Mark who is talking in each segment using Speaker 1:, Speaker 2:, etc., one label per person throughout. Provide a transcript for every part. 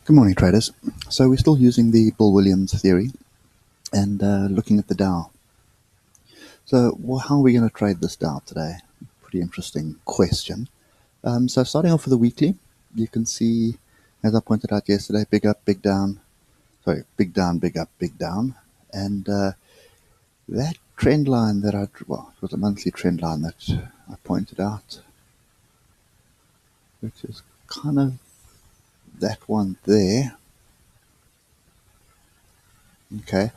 Speaker 1: Good morning, traders. So we're still using the Bull-Williams theory and looking at the Dow. So how are we going to trade this Dow today? Pretty interesting question. So starting off with the weekly, you can see, as I pointed out yesterday, big up, big down. Sorry, big down, big up, big down. And that trend line that it was a monthly trend line that I pointed out, which is kind of that one there. Okay.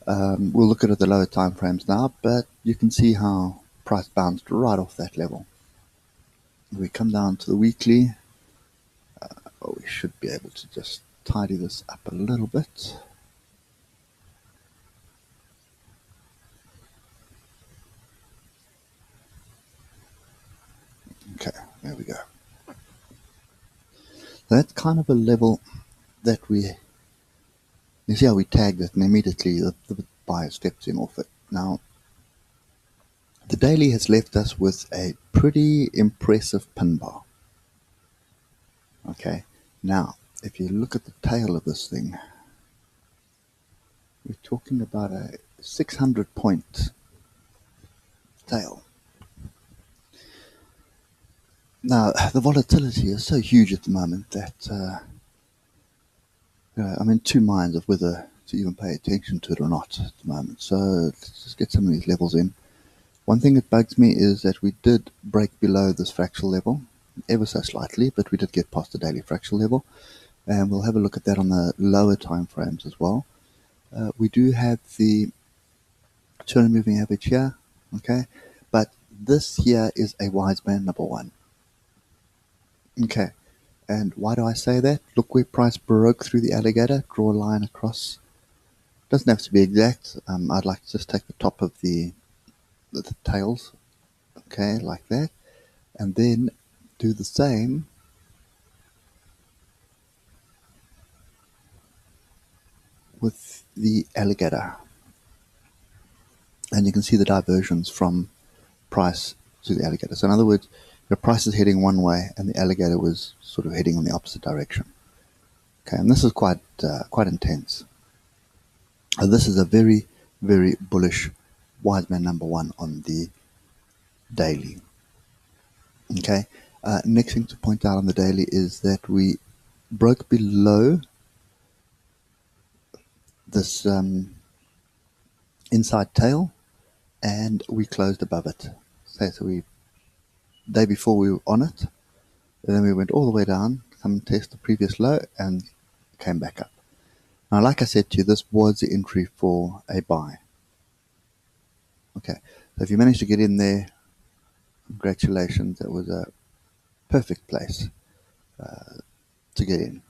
Speaker 1: We'll look at the lower time frames now, but you can see how price bounced right off that level. If we come down to the weekly, we should be able to just tidy this up a little bit. Okay, there we go. So that's kind of a level that you see how we tagged it, and immediately the buyer steps in off it. Now, the daily has left us with a pretty impressive pin bar. Okay, now if you look at the tail of this thing, we're talking about a 600 point tail. Now, the volatility is so huge at the moment that I'm in two minds of whether to even pay attention to it or not at the moment. So let's just get some of these levels in. One thing that bugs me is that we did break below this fractional level, ever so slightly, but we did get past the daily fractional level. And we'll have a look at that on the lower time frames as well. We do have the 200 moving average here, okay? But this here is a wise man number one. Okay, and why do I say that? Look where price broke through the alligator, draw a line across. Doesn't have to be exact. I'd like to just take the top of the tails, okay, like that, and then do the same with the alligator. And you can see the diversions from price to the alligator. So in other words, your price is heading one way and the alligator was sort of heading on the opposite direction. Okay, and this is quite intense. This is a very, very bullish wise man number one on the daily. Okay, next thing to point out on the daily is that we broke below this inside tail and we closed above it. So day before we were on it, and then we went all the way down, come test the previous low and came back up. Now, like I said to you, this was the entry for a buy. Okay, so if you managed to get in there, congratulations, that was a perfect place to get in.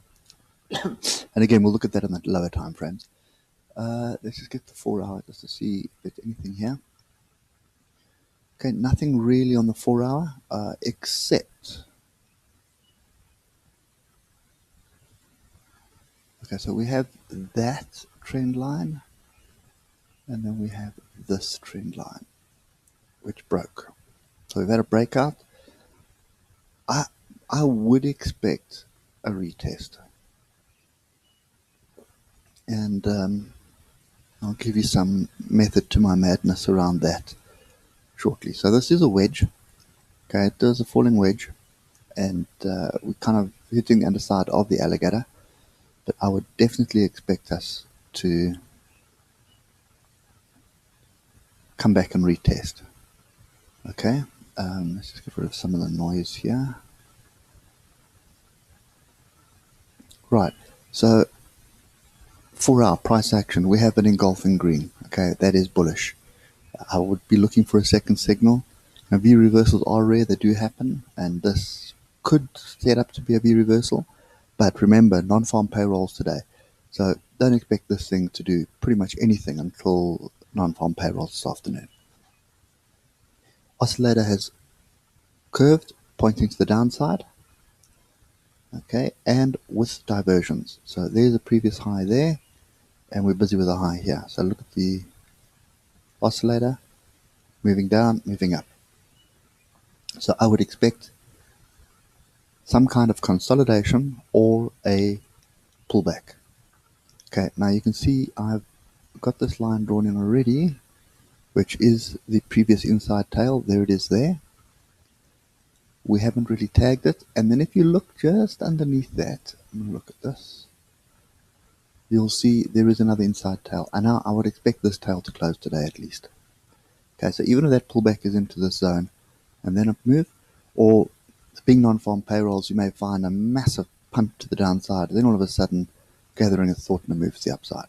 Speaker 1: And again, we'll look at that on the lower time frames. Let's just get the 4 hour just to see if there's anything here. Okay, nothing really on the 4 hour except. Okay, so we have that trend line, and then we have this trend line, which broke. So we've had a breakout. I would expect a retest. And I'll give you some method to my madness around that shortly. So this is a wedge. Okay, it is a falling wedge, and we're kind of hitting the underside of the alligator. But I would definitely expect us to come back and retest. Okay, let's just get rid of some of the noise here. Right, so for our price action, we have an engulfing green. Okay, that is bullish. I would be looking for a second signal. Now, V reversals are rare, they do happen, and this could set up to be a V reversal. But remember, non-farm payrolls today. So don't expect this thing to do pretty much anything until non-farm payrolls this afternoon. Oscillator has curved, pointing to the downside. Okay, and with diversions. So there's a previous high there, and we're busy with a high here. So look at the oscillator, moving down, moving up. So I would expect some kind of consolidation or a pullback. Okay, now you can see I've got this line drawn in already, which is the previous inside tail. There it is there. We haven't really tagged it. And then if you look just underneath that, I'm going to look at this, you'll see there is another inside tail. And now I would expect this tail to close today at least. Okay, so even if that pullback is into this zone and then a move, or being non-farm payrolls, you may find a massive punt to the downside, then all of a sudden gathering a thought and a move to the upside.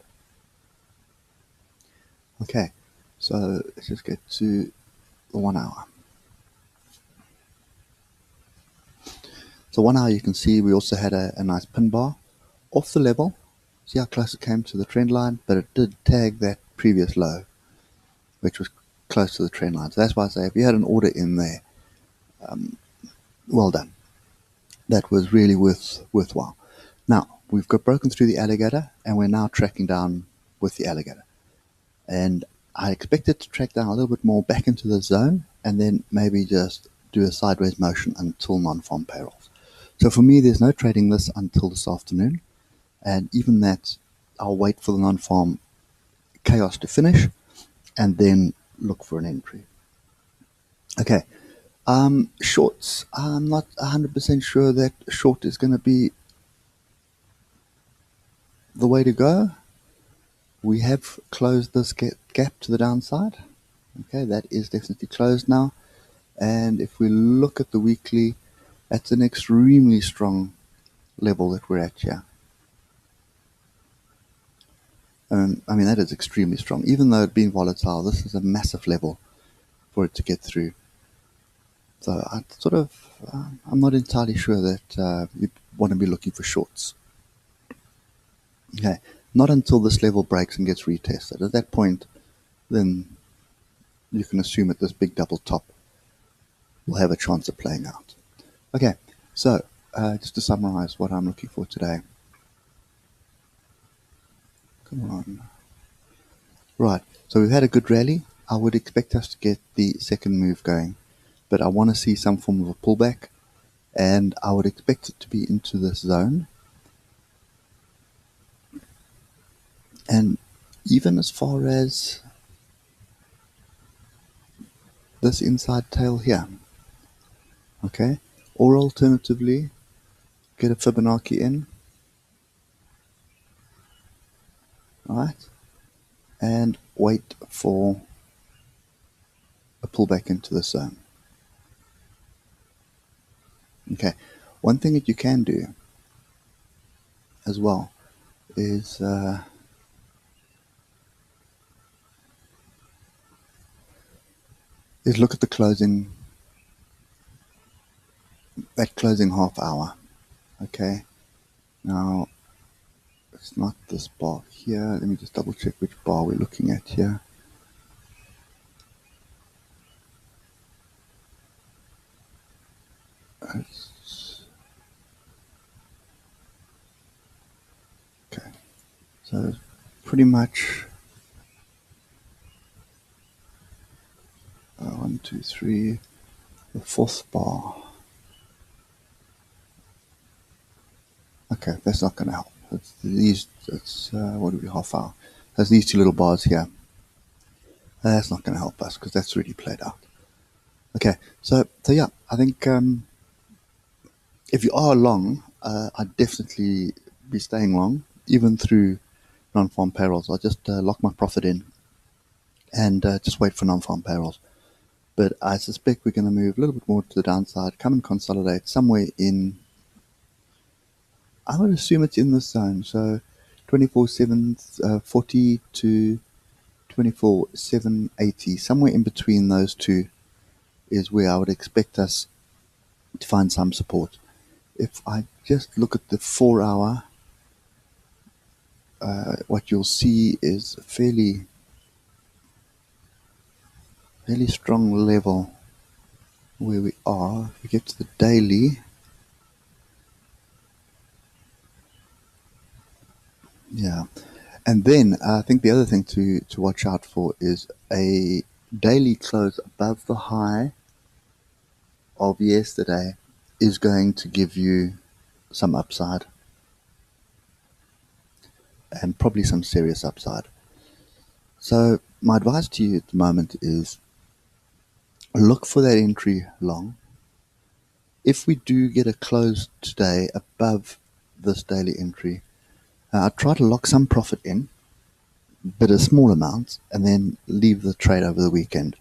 Speaker 1: Okay, so let's just get to the 1 hour. So 1 hour, you can see we also had a nice pin bar off the level. See how close it came to the trend line, but it did tag that previous low, which was close to the trend line. So that's why I say if you had an order in there, well done. That was really worthwhile. Now, we've got broken through the alligator, and we're now tracking down with the alligator. And I expect it to track down a little bit more back into the zone, and then maybe just do a sideways motion until non-farm payrolls. So for me, there's no trading this until this afternoon. And even that, I'll wait for the non-farm chaos to finish and then look for an entry. Okay. Shorts, I'm not 100% sure that short is going to be the way to go. We have closed this gap to the downside. Okay, that is definitely closed now. And if we look at the weekly, that's an extremely strong level that we're at here. I mean, that is extremely strong. Even though it's been volatile, this is a massive level for it to get through. So I'm not entirely sure that you'd want to be looking for shorts. Okay, not until this level breaks and gets retested. At that point, then you can assume that this big double top will have a chance of playing out. Okay, so just to summarize what I'm looking for today. Come on. Right, so we've had a good rally. I would expect us to get the second move going, but I want to see some form of a pullback, and I would expect it to be into this zone. And even as far as this inside tail here, okay, or alternatively, get a Fibonacci in, alright, and wait for a pullback into the zone. Okay, one thing that you can do as well is look at the closing, that closing half hour. Okay, now it's not this bar here. Let me just double check which bar we're looking at here. Okay, so pretty much 1, 2, 3, the fourth bar. Okay, that's not going to help. It's what do we, half hour? There's these two little bars here. That's not going to help us because that's already played out. Okay, so yeah, I think if you are long, I'd definitely be staying long, even through non-farm payrolls. I'll just lock my profit in and just wait for non-farm payrolls. But I suspect we're going to move a little bit more to the downside, come and consolidate somewhere in, I would assume it's in this zone. So 24,740 to 24,780, somewhere in between those two is where I would expect us to find some support. If I just look at the 4 hour, what you'll see is a fairly strong level where we are. If we get to the daily, yeah. And then I think the other thing to watch out for is a daily close above the high of yesterday is going to give you some upside. and probably some serious upside. So my advice to you at the moment is look for that entry long. If we do get a close today above this daily entry, I try to lock some profit in, but a small amount, and then leave the trade over the weekend.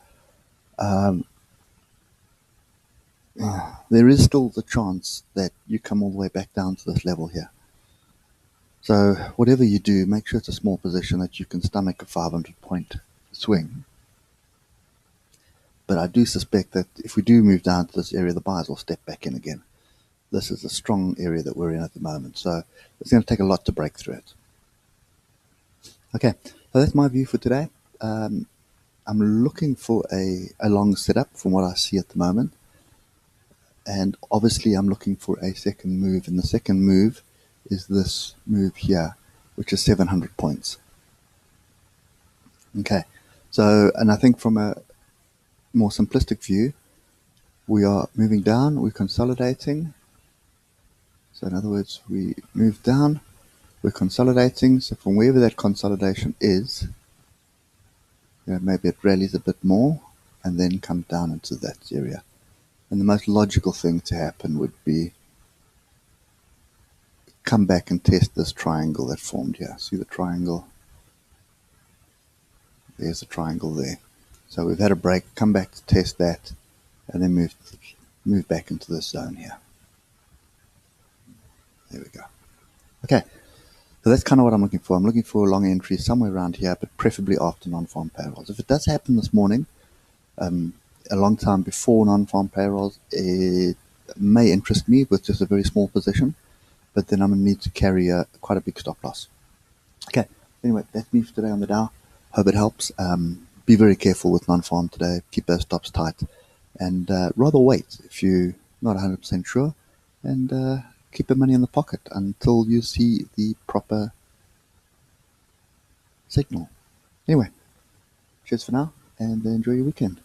Speaker 1: There is still the chance that you come all the way back down to this level here. So whatever you do, make sure it's a small position that you can stomach a 500-point swing. But I do suspect that if we do move down to this area, the buyers will step back in again. This is a strong area that we're in at the moment, so it's going to take a lot to break through it. Okay, so that's my view for today. I'm looking for a long setup from what I see at the moment. And obviously I'm looking for a second move, and the second move is this move here, which is 700 points. Okay, so, and I think from a more simplistic view, we are moving down, we're consolidating. So in other words, we move down, we're consolidating. So from wherever that consolidation is, maybe it rallies a bit more and then comes down into that area. And the most logical thing to happen would be come back and test this triangle that formed here. See the triangle? There's a triangle there. So we've had a break, come back to test that, and then move back into this zone here. There we go. Okay, so that's kind of what I'm looking for. I'm looking for a long entry somewhere around here, but preferably after non-farm payrolls. If it does happen this morning, a long time before non-farm payrolls, it may interest me with just a very small position, but then I'm going to need to carry quite a big stop loss. Okay, anyway, that's me for today on the Dow. Hope it helps. Be very careful with non-farm today. Keep those stops tight, and rather wait if you're not 100% sure, and keep the money in the pocket until you see the proper signal. Anyway, cheers for now, and enjoy your weekend.